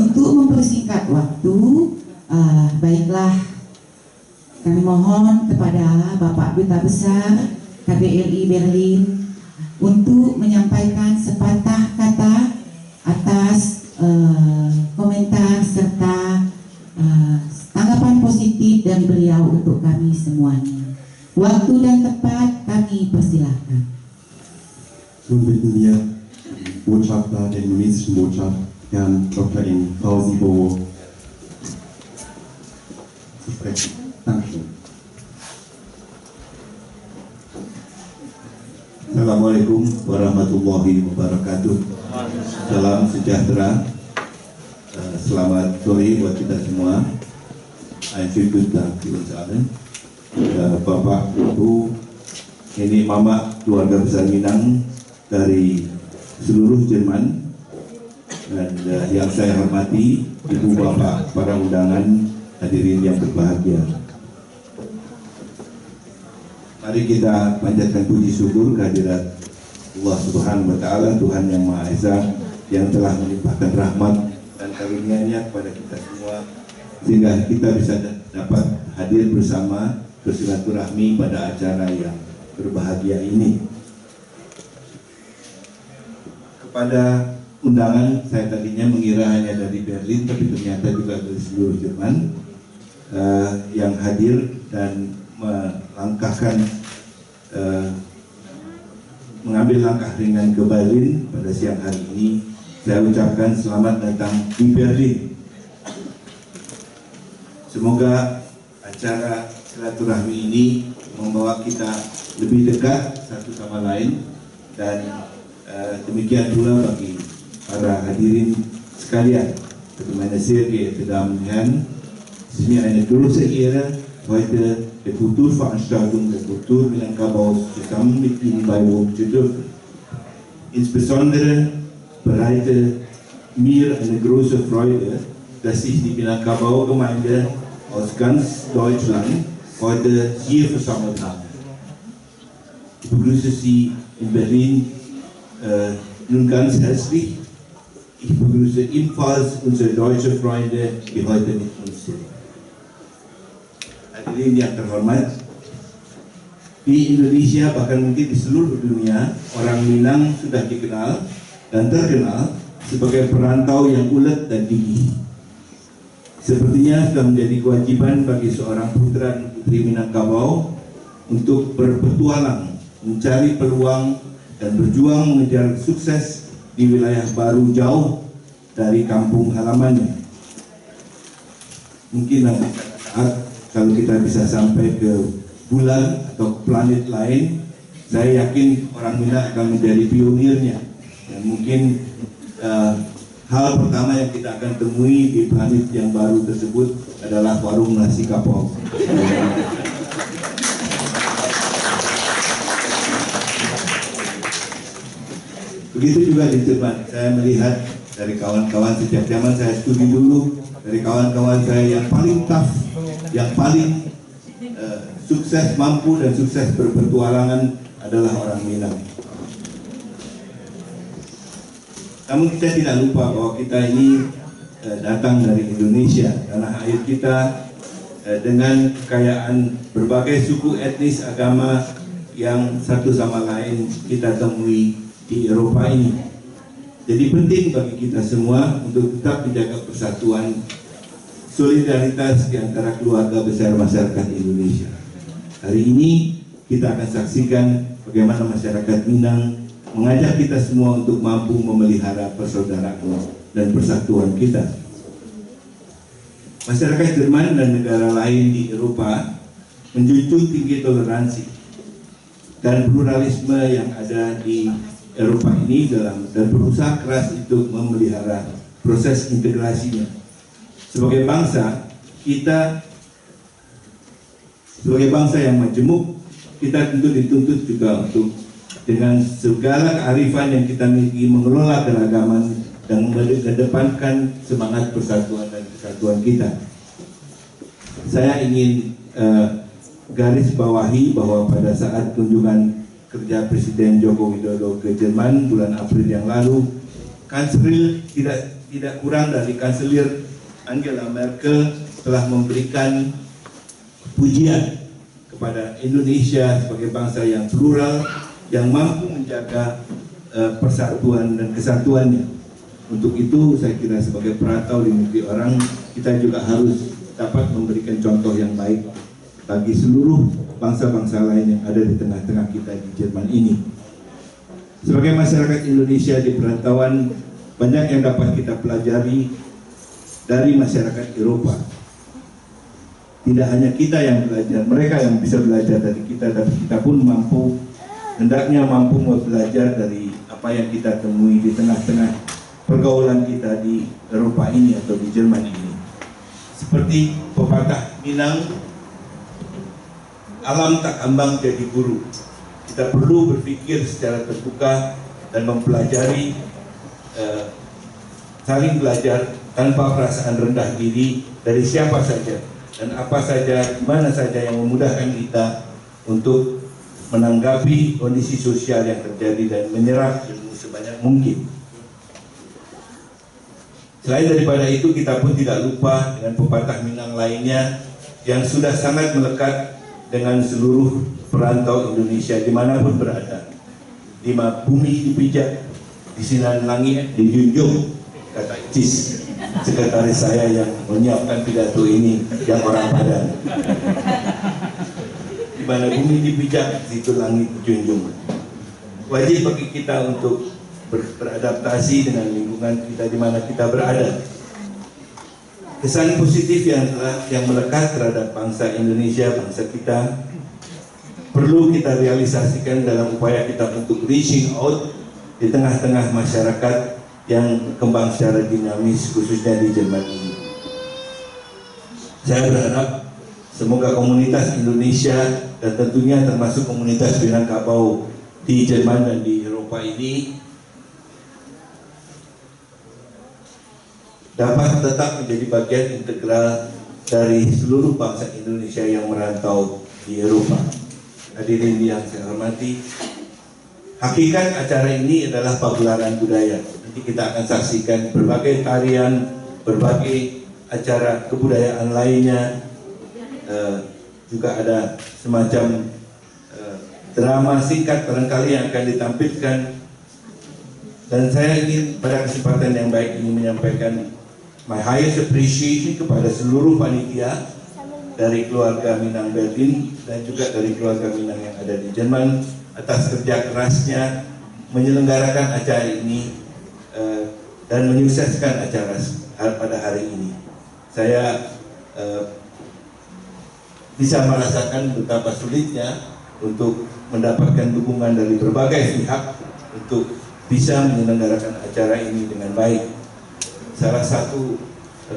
Untuk mempersingkat waktu, baiklah kami mohon kepada Bapak Duta Besar KBRI Berlin untuk menyampaikan sepatah kata atas komentar serta tanggapan positif dari beliau untuk kami semuanya. Waktu dan tempat kami persilahkan. Nun bitten wir den Botschafter, den indonesischen Botschafter, Herrn Dr. Ing Fauzibowo, zu sprechen. Dankeschön. Assalamualaikum warahmatullahi wabarakatuh. Salam sejahtera. Selamat sore buat kita semua. Ein schönen guten Tag für uns alle. Bapak, Ibu, ini Mama keluarga besar Minang dari seluruh Jerman, dan yang saya hormati Ibu Bapak para undangan, hadirin yang berbahagia. Mari kita panjatkan puji syukur kehadirat Allah Subhanahu wa Ta'ala, Tuhan yang Maha Esa, yang telah melimpahkan rahmat dan karunia-Nya kepada kita semua, sehingga kita bisa dapat hadir bersama bersilaturahmi pada acara yang berbahagia ini. Kepada undangan, saya tadinya mengira hanya dari Berlin, tapi ternyata juga dari seluruh Jerman yang hadir dan melangkahkan mengambil langkah ringan ke Berlin pada siang hari ini. Saya ucapkan selamat datang di Berlin. Semoga acara silaturahmi ini membawa kita lebih dekat satu sama lain, dan demikian pula bagi para hadirin sekalian. Meine sehr geehrten Damen und Herren, es ist mir eine große Ehre, heute der Kulturveranstaltung der Kultur Minangkabaus zusammen mit Ihnen beiwohnen zu dürfen. Insbesondere bereitet mir eine große Freude, dass sich die Minangkabau-Gemeinde aus ganz Deutschland heute hier versammelt haben. Ich begrüße Sie in Berlin nun ganz herzlich. Ich begrüße ebenfalls unsere deutschen Freunde, die heute mit uns sind. Hadirin yang terhormat, di Indonesia bahkan mungkin di seluruh dunia, orang Minang sudah dikenal dan terkenal sebagai perantau yang ulet dan gigih. Sepertinya sudah menjadi kewajiban bagi seorang putra dan putri Minangkabau untuk berpetualang, mencari peluang dan berjuang mengejar sukses di wilayah baru jauh dari kampung halamannya. Mungkin nanti saat kalau kita bisa sampai ke bulan atau planet lain, saya yakin orang Minang akan menjadi pionirnya. Dan mungkin hal pertama yang kita akan temui di planet yang baru tersebut adalah warung nasi kapau. Begitu juga di Jerman, saya melihat dari kawan-kawan sejak zaman saya studi dulu, dari kawan-kawan saya yang paling tough, yang paling sukses, mampu dan sukses berpetualangan adalah orang Minang. Namun kita tidak lupa bahwa kita ini datang dari Indonesia, tanah air kita dengan kekayaan berbagai suku, etnis, agama yang satu sama lain kita temui di Eropa ini. Jadi penting bagi kita semua untuk tetap menjaga persatuan, solidaritas di antara keluarga besar masyarakat Indonesia. Hari ini kita akan saksikan bagaimana masyarakat Minang mengajak kita semua untuk mampu memelihara persaudaraan dan persatuan kita. Masyarakat Jerman dan negara lain di Eropa menjunjung tinggi toleransi dan pluralisme yang ada di Eropa ini dan berusaha keras untuk memelihara proses integrasinya. Sebagai bangsa, kita sebagai bangsa yang majemuk, kita tentu dituntut juga untuk dengan segala kearifan yang kita miliki mengelola keragaman dan mengedepankan semangat persatuan dan kesatuan kita. Saya ingin garis bawahi bahwa pada saat kunjungan kerja Presiden Joko Widodo ke Jerman bulan April yang lalu, Kanselir tidak tidak kurang dari Kanselir Angela Merkel telah memberikan pujian kepada Indonesia sebagai bangsa yang plural, yang mampu menjaga persatuan dan kesatuannya. Untuk itu saya kira sebagai perantau di negeri orang, kita juga harus dapat memberikan contoh yang baik bagi seluruh bangsa-bangsa lain yang ada di tengah-tengah kita di Jerman ini. Sebagai masyarakat Indonesia di perantauan, banyak yang dapat kita pelajari dari masyarakat Eropa. Tidak hanya kita yang belajar, mereka yang bisa belajar dari kita, tapi kita pun hendaknya mampu belajar dari apa yang kita temui di tengah-tengah pergaulan kita di Eropa ini atau di Jerman ini. Seperti pepatah Minang, alam tak ambang jadi guru. Kita perlu berpikir secara terbuka dan mempelajari, saling belajar tanpa perasaan rendah diri dari siapa saja dan apa saja, di mana saja yang memudahkan kita untuk menanggapi kondisi sosial yang terjadi dan menyerap ilmu sebanyak mungkin. Selain daripada itu, kita pun tidak lupa dengan pepatah Minang lainnya yang sudah sangat melekat dengan seluruh perantau Indonesia dimanapun berada. Di bumi dipijak, di sinar langit dijunjung, kata Icis, sekretaris saya yang menyiapkan pidato ini, yang orang Padang. Di mana bumi dipijak, situ langit dijunjung. Wajib bagi kita untuk beradaptasi dengan lingkungan kita di mana kita berada. Kesan positif yang melekat terhadap bangsa Indonesia, bangsa kita, perlu kita realisasikan dalam upaya kita untuk reaching out di tengah-tengah masyarakat yang berkembang secara dinamis, khususnya di Jerman ini. Saya berharap semoga komunitas Indonesia dan tentunya termasuk komunitas Minangkabau di Jerman dan di Eropa ini dapat tetap menjadi bagian integral dari seluruh bangsa Indonesia yang merantau di Eropa. Hadirin yang saya hormati, hakikat acara ini adalah pagelaran budaya. Nanti kita akan saksikan berbagai tarian, berbagai acara kebudayaan lainnya, juga ada semacam drama singkat barangkali yang akan ditampilkan. Dan saya ingin pada kesempatan yang baik ini menyampaikan my highest appreciation kepada seluruh panitia dari keluarga Minang Berlin dan juga dari keluarga Minang yang ada di Jerman atas kerja kerasnya menyelenggarakan acara ini dan menyukseskan acara pada hari ini. Saya bisa merasakan betapa sulitnya untuk mendapatkan dukungan dari berbagai pihak untuk bisa menyelenggarakan acara ini dengan baik. Salah satu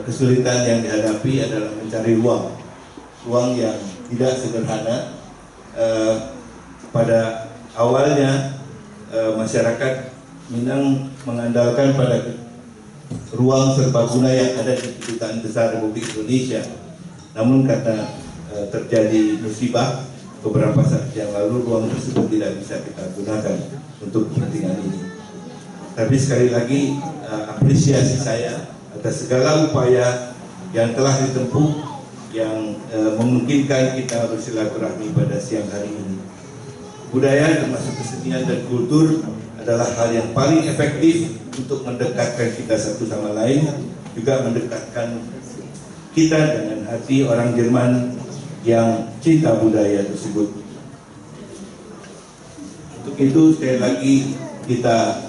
kesulitan yang dihadapi adalah mencari ruang yang tidak sederhana. Pada awalnya masyarakat Minang mengandalkan pada ruang serbaguna yang ada di Kedutaan Besar Republik Indonesia. Namun karena terjadi musibah beberapa saat yang lalu, ruang tersebut tidak bisa kita gunakan untuk kepentingan ini. Tapi sekali lagi apresiasi saya atas segala upaya yang telah ditempuh yang memungkinkan kita bersilaturahmi pada siang hari ini. Budaya termasuk kesenian dan kultur adalah hal yang paling efektif untuk mendekatkan kita satu sama lain, juga mendekatkan kita dengan hati orang Jerman yang cinta budaya tersebut. Untuk itu sekali lagi kita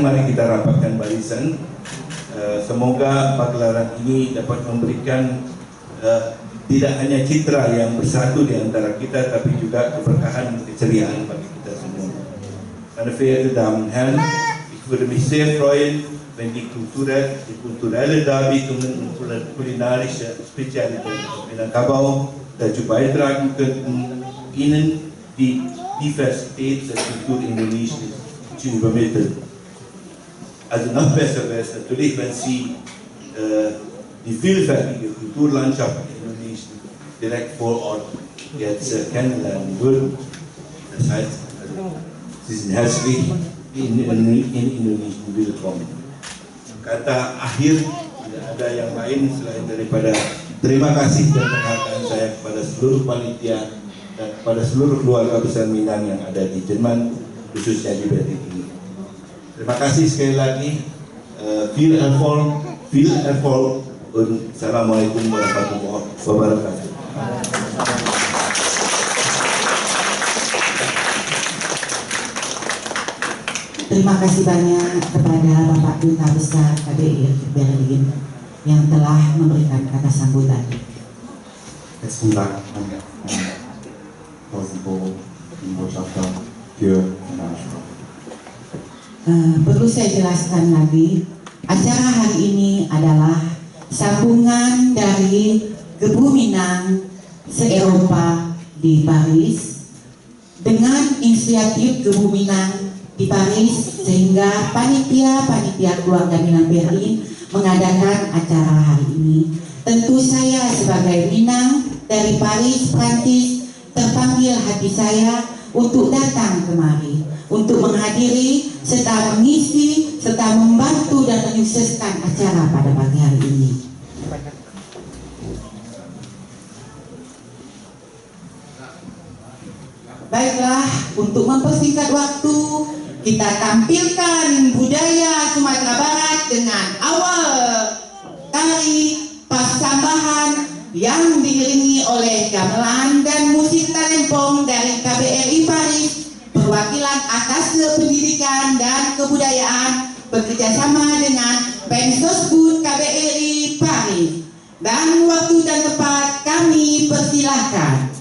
mari kita rapatkan barisan. Semoga pagelaran ini dapat memberikan tidak hanya citra yang bersatu di antara kita, tapi juga keberkahan dan keceriaan bagi kita semua. Meine verehrten Damen und Herren, ich würde mich sehr freuen, wenn die kulturelle Darbietungen und kulinarische Spezialitäten von Minangkabau dazu beitragen könnten, Ihnen die Diversität der Kultur Indonesiens zu übermitteln. Also noch besser wäre es natürlich, wenn Sie die vielfältige Kulturlandschaft Indonesien direkt vor Ort jetzt kennenlernen würden. Das heißt, Sie sind herzlich in Indonesian Wilcom. Kata akhir tidak ada yang lain selain daripada terima kasih dan penghargaan saya kepada seluruh panitia dan kepada seluruh keluarga besar Minang yang ada di Jerman, khususnya di Berlin ini. Terima kasih sekali lagi. Viel Erfolg und Assalamualaikum warahmatullahi wabarakatuh. Terima kasih banyak kepada Bapak Duta Besar KBRI Berlin yang telah memberikan kata sambutan. Besten Dank an Frau Sibo, den Botschafter, für Ihre Ansprache. Perlu saya jelaskan lagi, acara hari ini adalah sambungan dari Gebu Minang se-Eropa di Paris dengan inisiatif Gebu Minang di Paris, sehingga panitia keluarga Minang Berlin mengadakan acara hari ini. Tentu saya sebagai Minang dari Paris, Prancis, terpanggil hati saya untuk datang kemari, untuk menghadiri serta mengisi serta membantu dan menyukseskan acara pada pagi hari ini. Baiklah, untuk mempersingkat waktu, kita tampilkan budaya Sumatera Barat dengan awal tari Pasambahan yang diiringi oleh gamelan dan musik talempong dari KBRI Paris, perwakilan atas pendidikan dan kebudayaan bekerjasama dengan Pensosbud KBRI Paris. Dan waktu dan tempat kami persilahkan.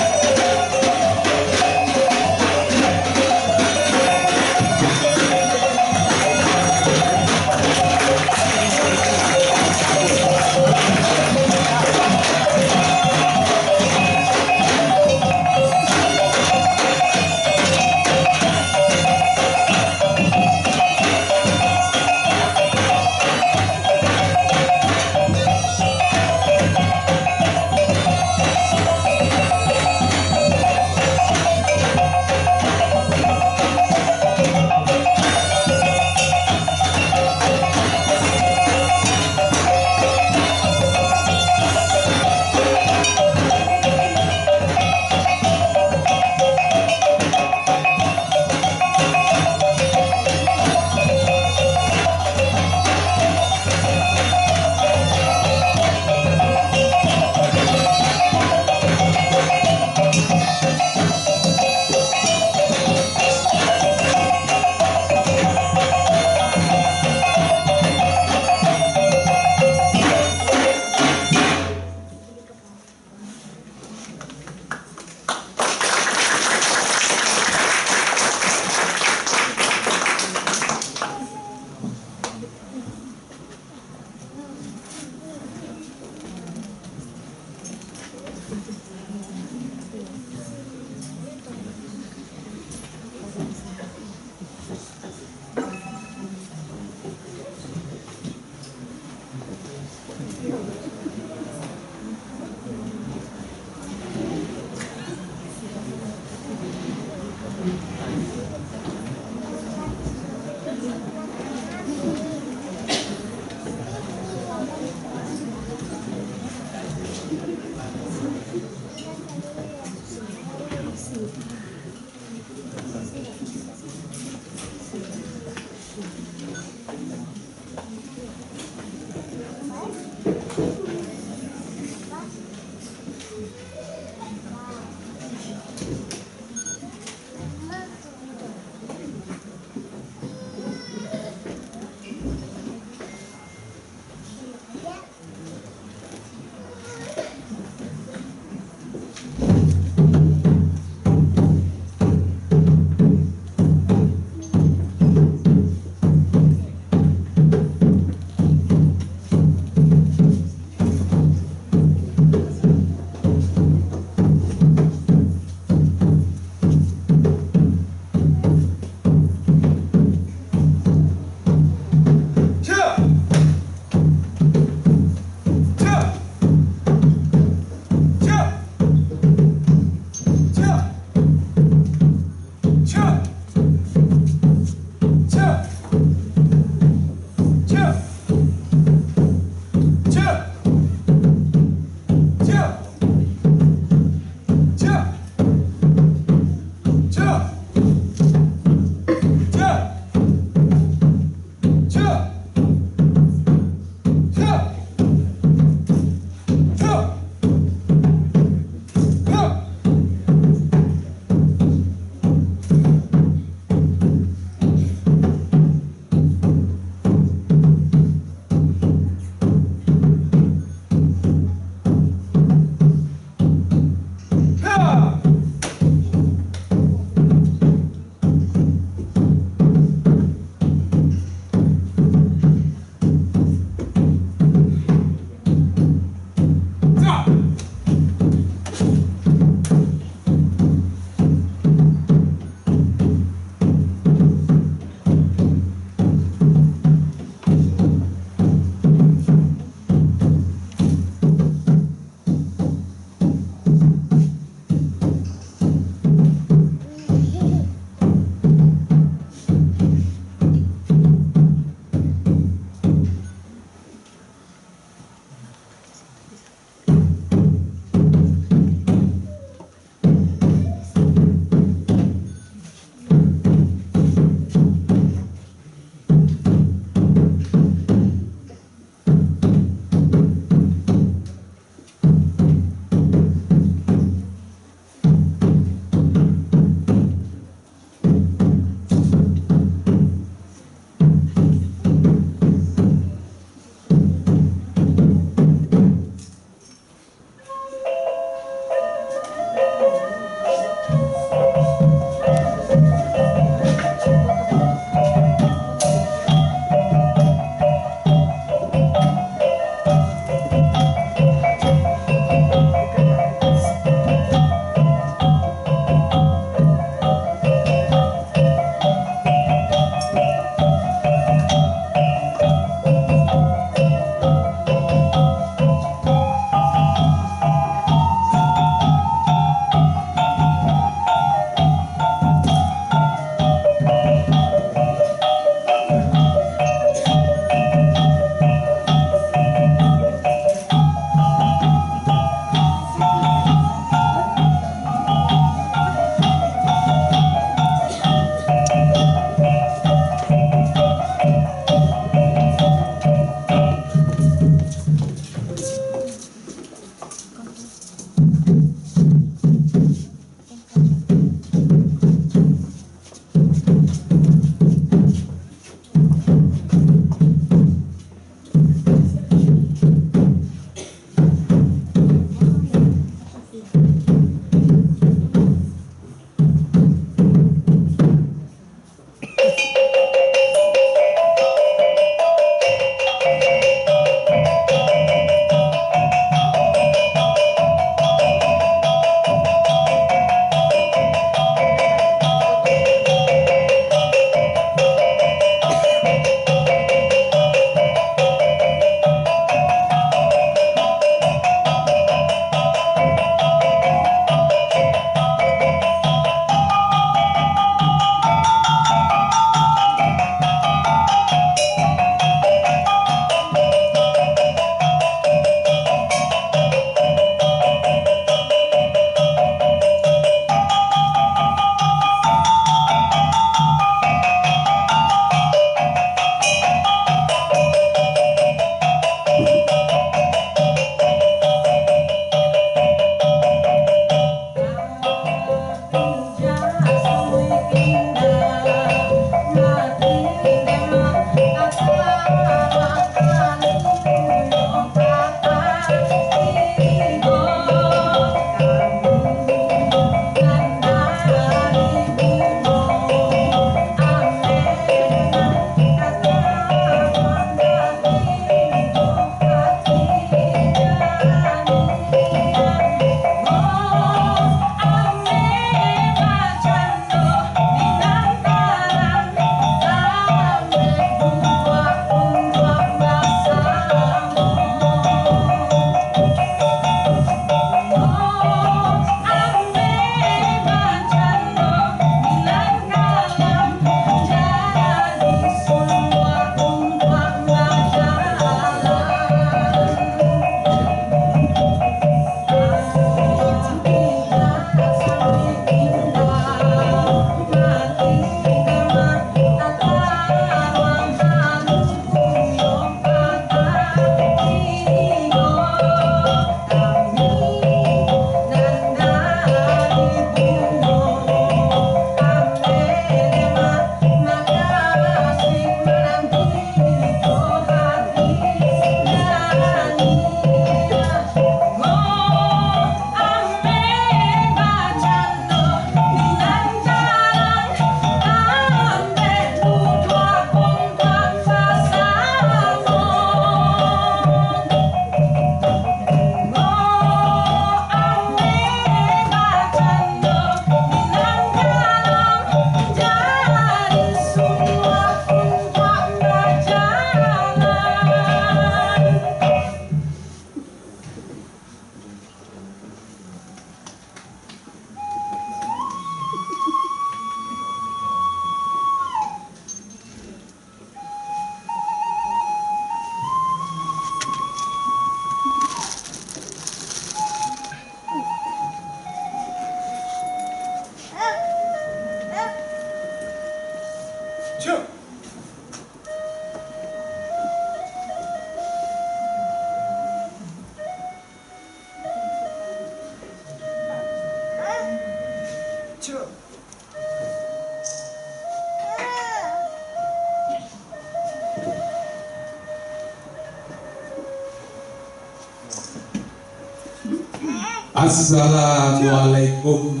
Assalamualaikum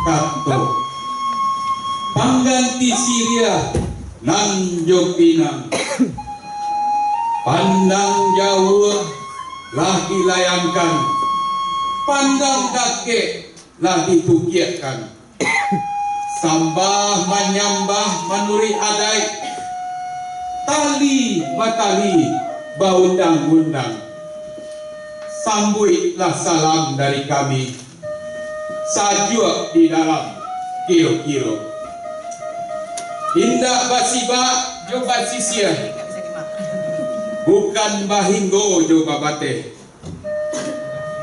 kato pangganti Syria nan Jopinang pandang jauh lah dilayangkan, pandang kakek lah ditukiakan, sambah menyambah menuri adai, tali batali baundang-undang. Sambuitlah salam dari kami, sajua di dalam kiro-kiro. Indah basiba jo basisia, bukan bahinggo jo babate.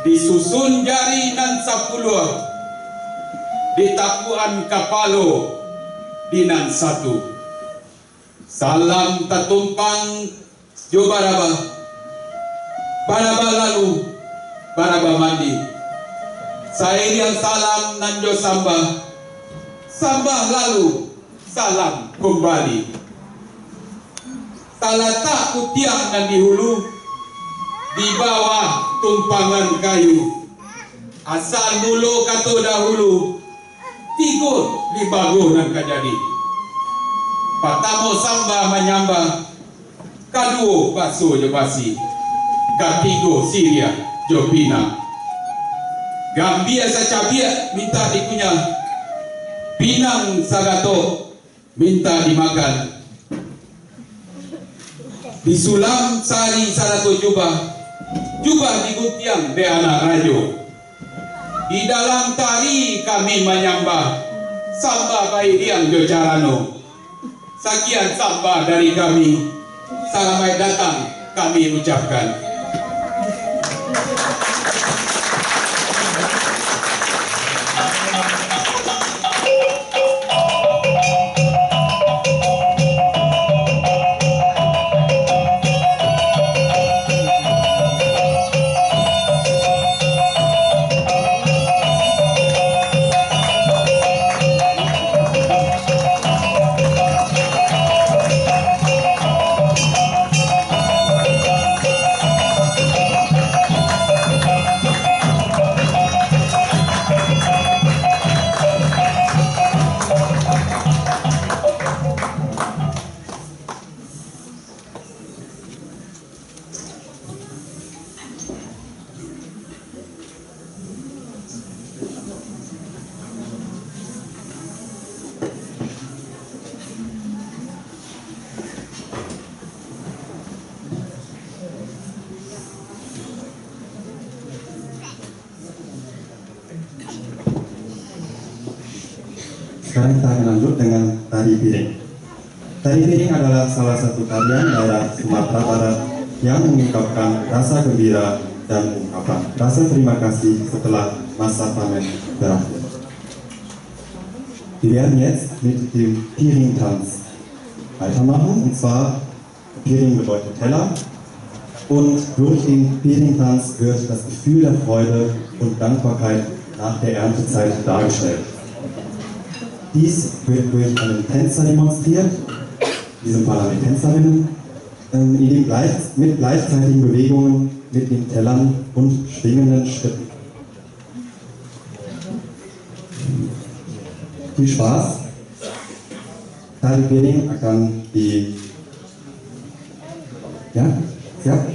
Disusun jari nan sapuluh, ditakuan kapalo dinan satu. Salam tatumpang jo baraba, baraba lalu baraba mandi. Sairiang salam nanjo sambah, sambah lalu salam kembali. Talata kutiang dan di hulu, di bawah tumpangan kayu. Asal mulu kato dahulu, tigur di bago nan kajadi. Patamo sambah menyambah, kaduo baso jo basi, katigo Syria Jopina. Gambia sacabia minta dikunyah, Pinang sagato minta dimakan. Disulam sari sarato jubah, jubah digutiang beana rajo. Di dalam tari kami menyambah, sambah bayi diang jocarano. Sekian sambah dari kami, selamat datang kami ucapkan. Sekarang kita akan lanjut dengan tari piring. Tari piring adalah salah satu tarian daerah Sumatera Barat yang mengungkapkan rasa gembira dan ungkapan rasa terima kasih setelah masa panen berakhir. Wir werden jetzt mit dem Piring-Tanz weitermachen, und zwar Piring bedeutet Teller, und durch den Piring-Tanz wird das Gefühl der Freude und Dankbarkeit nach der Erntezeit dargestellt. Dies wird durch einen Tänzer demonstriert, in diesem Fall eine Tänzerin, mit gleichzeitigen Bewegungen mit den Tellern und schwingenden Schritten. Viel Spaß! Tari piring akan di... Ya, siap?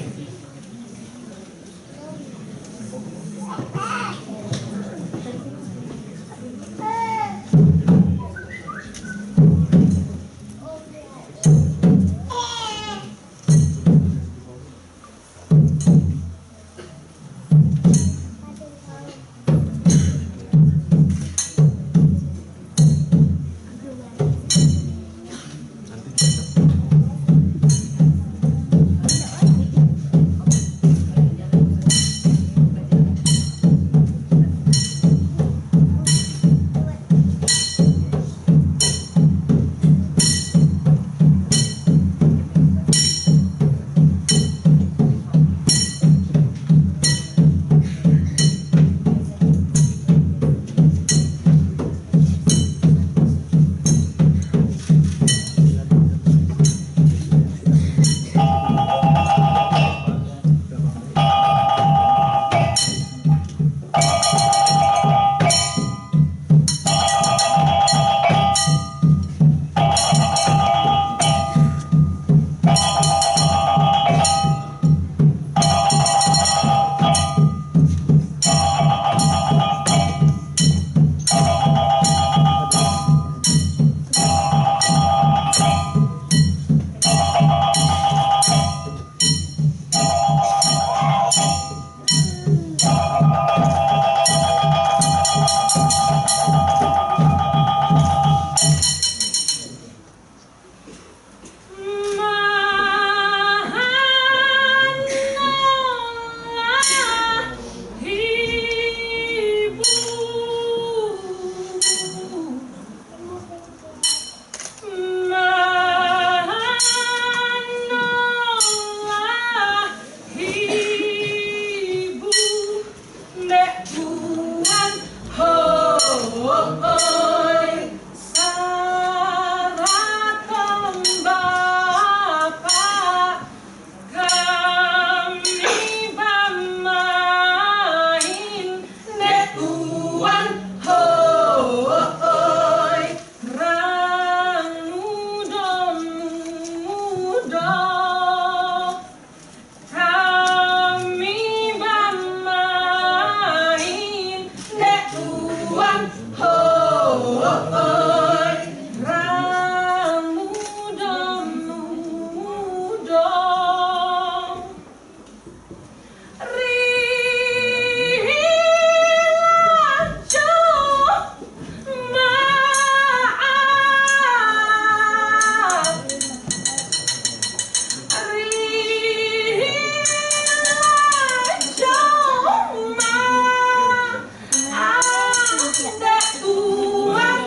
Sarakan Bapak kami pamain nek tuan hoi rang muda kami pamain nek tuan hoi rang muda Rilajo maaf Rilajo maaf Dek tuan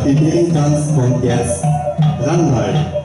Die Piringtanz kommt jetzt. Dranbleiben.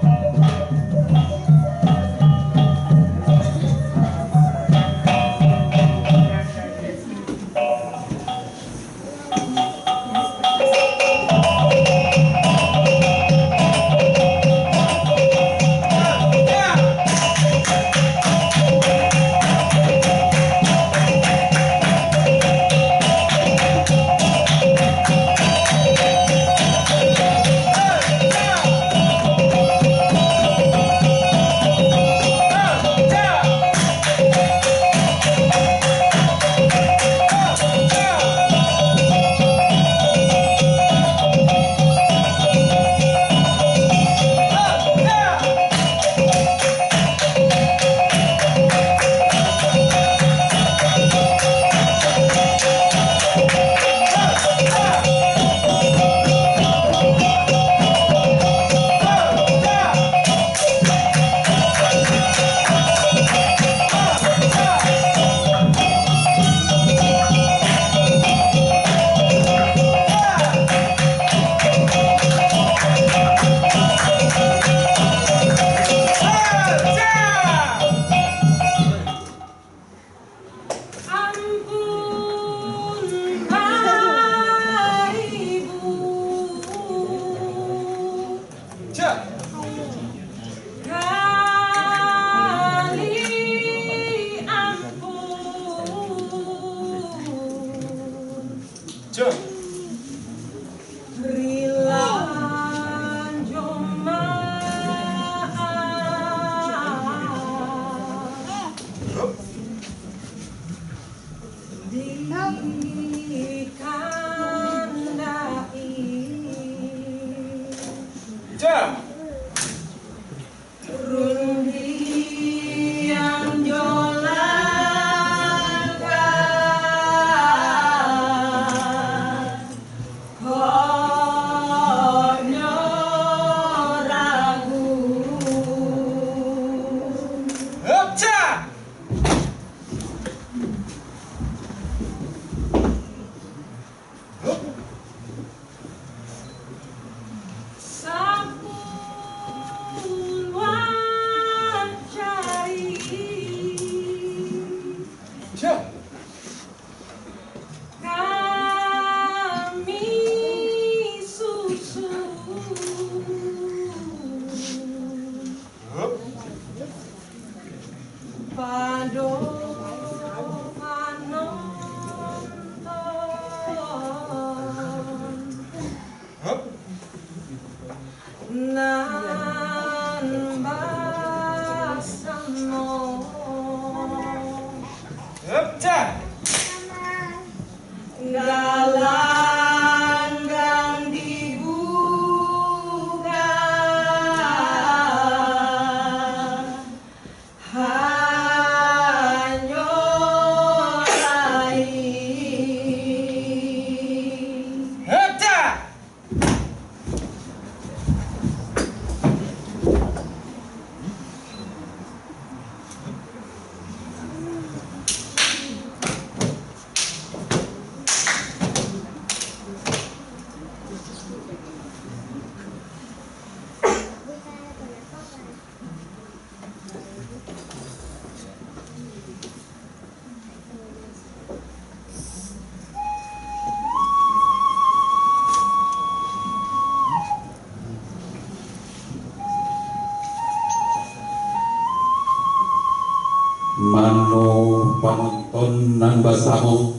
Mano panonton nan basamo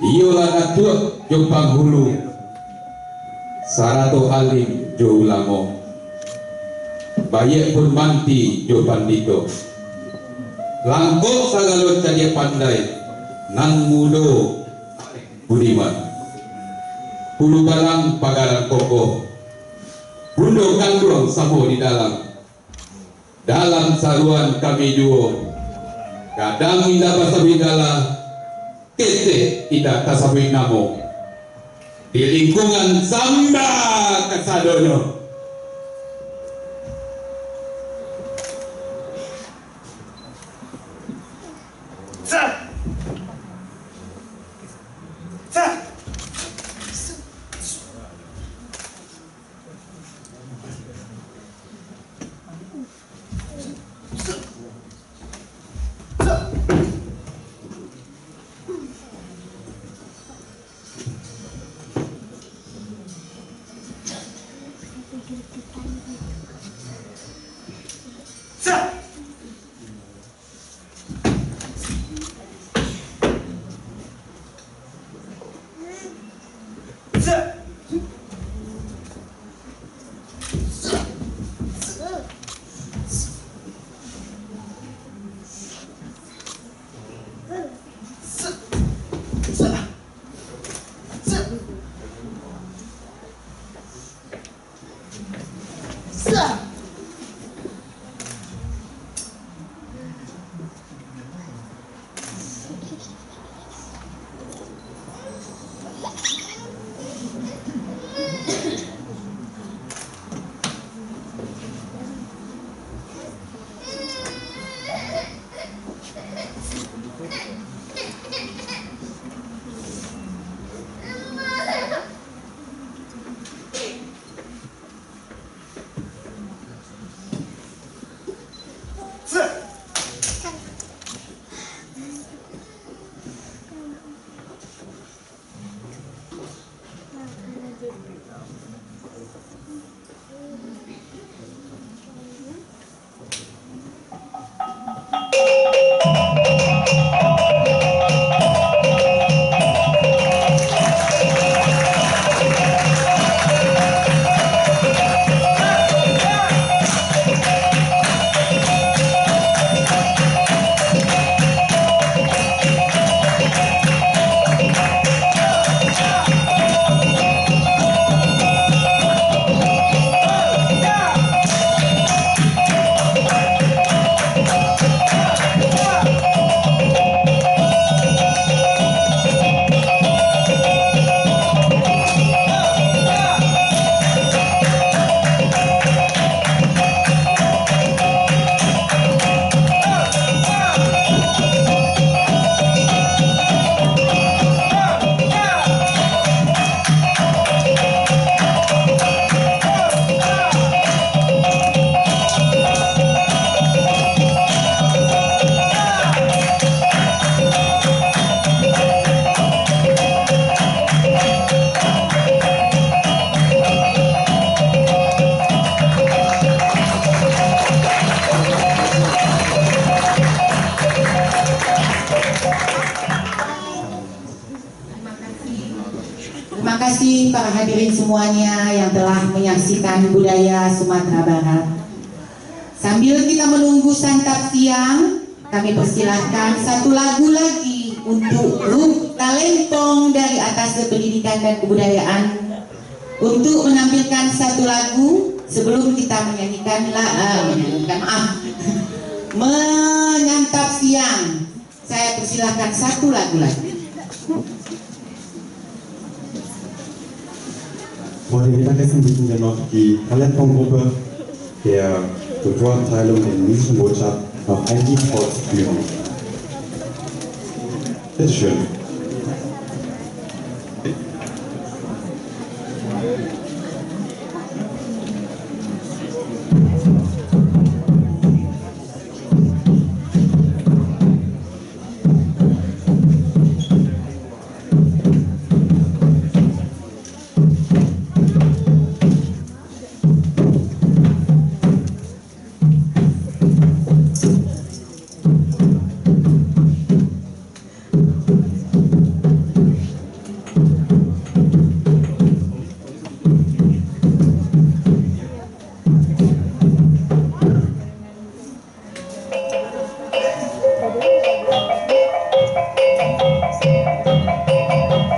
iyolah natua jo panghulu sarato alim jo ulamo baye pun manti jo pandito langkok sagalo cadia pandai nang mudo budiman hulu balang pagaran kokoh bundo kandung samo di dalam saruan kami duo kadang indah basabidala kete tidak tasabing namo di lingkungan Samba Kasadono. Terima kasih para hadirin semuanya yang telah menyaksikan budaya Sumatera Barat. Sambil kita menunggu santap siang, kami persilahkan satu lagu lagi untuk grup Talentong dari Atas Pendidikan dan Kebudayaan untuk menampilkan satu lagu sebelum kita menyantap siang. Saya persilahkan satu lagu lagi. Vor dem Mittagessen bieten wir noch die Talentbaum-Gruppe der Kulturabteilung in Nischenbotschaft noch ein Lied vorzuführen. Bitte schön.